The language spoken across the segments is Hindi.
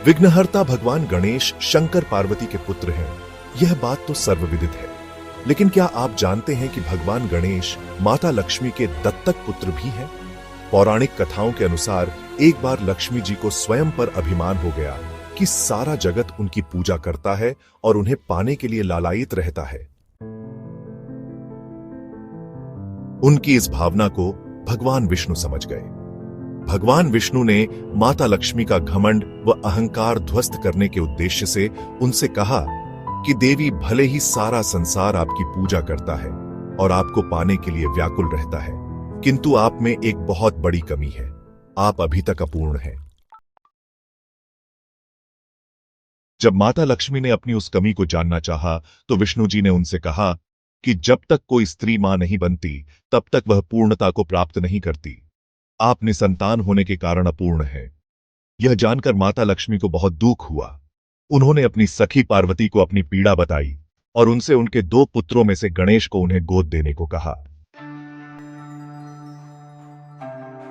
विघ्नहर्ता भगवान गणेश शंकर पार्वती के पुत्र हैं, यह बात तो सर्वविदित है। लेकिन क्या आप जानते हैं कि भगवान गणेश माता लक्ष्मी के दत्तक पुत्र भी हैं? पौराणिक कथाओं के अनुसार एक बार लक्ष्मी जी को स्वयं पर अभिमान हो गया कि सारा जगत उनकी पूजा करता है और उन्हें पाने के लिए लालायित रहता है। उनकी इस भावना को भगवान विष्णु समझ गए। भगवान विष्णु ने माता लक्ष्मी का घमंड व अहंकार ध्वस्त करने के उद्देश्य से उनसे कहा कि देवी, भले ही सारा संसार आपकी पूजा करता है और आपको पाने के लिए व्याकुल रहता है, किंतु आप में एक बहुत बड़ी कमी है, आप अभी तक अपूर्ण हैं। जब माता लक्ष्मी ने अपनी उस कमी को जानना चाहा तो विष्णु जी ने उनसे कहा कि जब तक कोई स्त्री मां नहीं बनती तब तक वह पूर्णता को प्राप्त नहीं करती। आप निसंतान होने के कारण अपूर्ण हैं। यह जानकर माता लक्ष्मी को बहुत दुख हुआ। उन्होंने अपनी सखी पार्वती को अपनी पीड़ा बताई और उनसे उनके 2 पुत्रों में से गणेश को उन्हें गोद देने को कहा।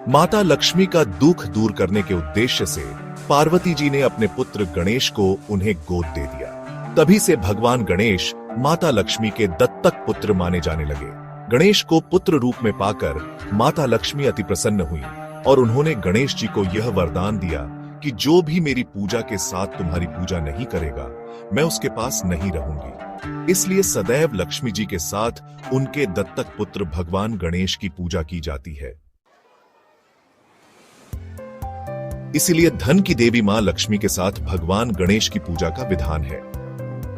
माता लक्ष्मी का दुख दूर करने के उद्देश्य से पार्वती जी ने अपने पुत्र गणेश को उन्हें गोद दे दिया। तभी से भगवान गणेश माता लक्ष्मी के दत्तक पुत्र माने जाने लगे। गणेश को पुत्र रूप में पाकर माता लक्ष्मी अति प्रसन्न हुई और उन्होंने गणेश जी को यह वरदान दिया कि जो भी मेरी पूजा के साथ तुम्हारी पूजा नहीं करेगा, मैं उसके पास नहीं रहूंगी। इसलिए सदैव लक्ष्मी जी के साथ उनके दत्तक पुत्र भगवान गणेश की पूजा की जाती है। इसलिए धन की देवी मां लक्ष्मी के साथ भगवान गणेश की पूजा का विधान है।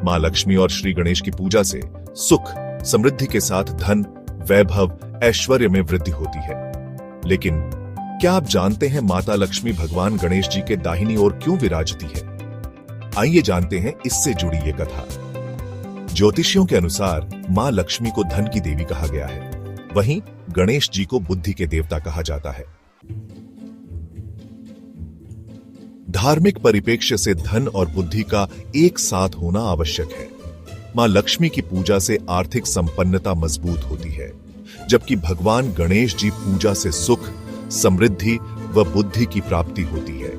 मां लक्ष्मी और श्री गणेश की पूजा से सुख, समृद्धि के साथ धन, वैभव, ऐश्वर्य में वृद्धि होती है। लेकिन क्या आप जानते हैं माता लक्ष्मी भगवान गणेश जी के दाहिनी ओर क्यों विराजती है? आइए जानते हैं इससे जुड़ी ये कथा। ज्योतिषियों के अनुसार मां लक्ष्मी को धन की देवी कहा गया है, वहीं गणेश जी को बुद्धि के देवता कहा जाता है। धार्मिक परिप्रेक्ष्य से धन और बुद्धि का एक साथ होना आवश्यक है। मां लक्ष्मी की पूजा से आर्थिक संपन्नता मजबूत होती है, जबकि भगवान गणेश जी पूजा से सुख, समृद्धि व बुद्धि की प्राप्ति होती है।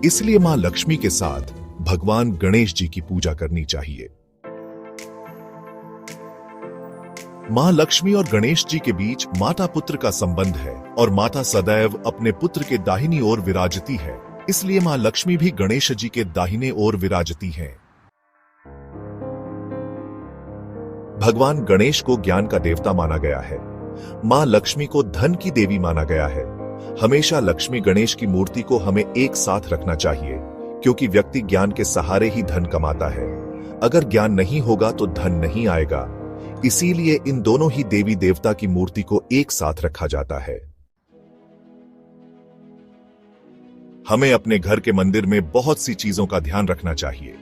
इसलिए मां लक्ष्मी के साथ भगवान गणेश जी की पूजा करनी चाहिए। मां लक्ष्मी और गणेश जी के बीच माता पुत्र का संबंध है और माता सदैव अपने पुत्र के दाहिनी ओर विराजती है। इसलिए मां लक्ष्मी भी गणेश जी के दाहिने ओर विराजती हैं। भगवान गणेश को ज्ञान का देवता माना गया है। मां लक्ष्मी को धन की देवी माना गया है। हमेशा लक्ष्मी गणेश की मूर्ति को हमें एक साथ रखना चाहिए, क्योंकि व्यक्ति ज्ञान के सहारे ही धन कमाता है। अगर ज्ञान नहीं होगा तो धन नहीं आएगा। इसीलिए इन दोनों ही देवी देवता की मूर्ति को एक साथ रखा जाता है। हमें अपने घर के मंदिर में बहुत सी चीजों का ध्यान रखना चाहिए।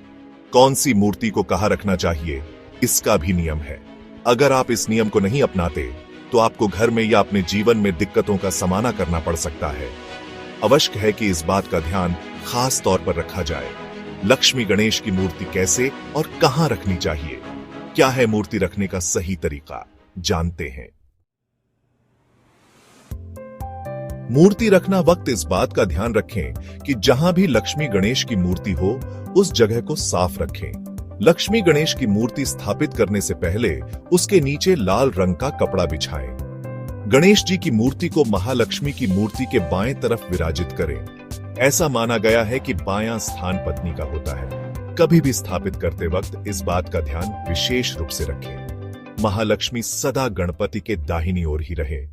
कौन सी मूर्ति को कहां रखना चाहिए, इसका भी नियम है। अगर आप इस नियम को नहीं अपनाते तो आपको घर में या अपने जीवन में दिक्कतों का सामना करना पड़ सकता है। आवश्यक है कि इस बात का ध्यान खास तौर पर रखा जाए। लक्ष्मी गणेश की मूर्ति कैसे और कहां रखनी चाहिए, क्या है मूर्ति रखने का सही तरीका, जानते हैं। मूर्ति रखना वक्त इस बात का ध्यान रखें कि जहां भी लक्ष्मी गणेश की मूर्ति हो उस जगह को साफ रखें। लक्ष्मी गणेश की मूर्ति स्थापित करने से पहले उसके नीचे लाल रंग का कपड़ा बिछाएं। गणेश जी की मूर्ति को महालक्ष्मी की मूर्ति के बाएं तरफ विराजित करें। ऐसा माना गया है कि बायां स्थान पत्नी का होता है। कभी भी स्थापित करते वक्त इस बात का ध्यान विशेष रूप से रखें। महालक्ष्मी सदा गणपति के दाहिनी ओर ही रहे।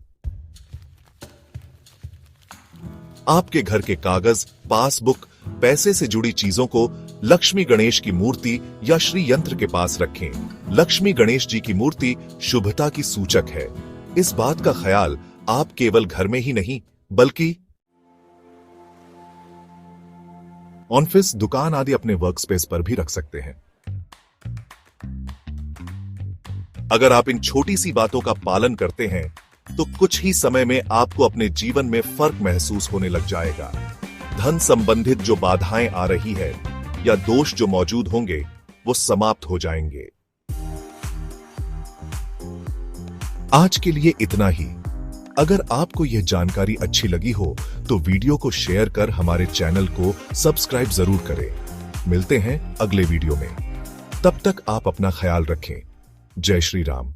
आपके घर के कागज, पासबुक, पैसे से जुड़ी चीजों को लक्ष्मी गणेश की मूर्ति या श्री यंत्र के पास रखें। लक्ष्मी गणेश जी की मूर्ति शुभता की सूचक है। इस बात का ख्याल आप केवल घर में ही नहीं बल्कि ऑफिस, दुकान आदि अपने वर्क स्पेस पर भी रख सकते हैं। अगर आप इन छोटी सी बातों का पालन करते हैं तो कुछ ही समय में आपको अपने जीवन में फर्क महसूस होने लग जाएगा। धन संबंधित जो बाधाएं आ रही है या दोष जो मौजूद होंगे वो समाप्त हो जाएंगे। आज के लिए इतना ही। अगर आपको यह जानकारी अच्छी लगी हो तो वीडियो को शेयर कर हमारे चैनल को सब्सक्राइब जरूर करें। मिलते हैं अगले वीडियो में। तब तक आप अपना ख्याल रखें। जय श्री राम।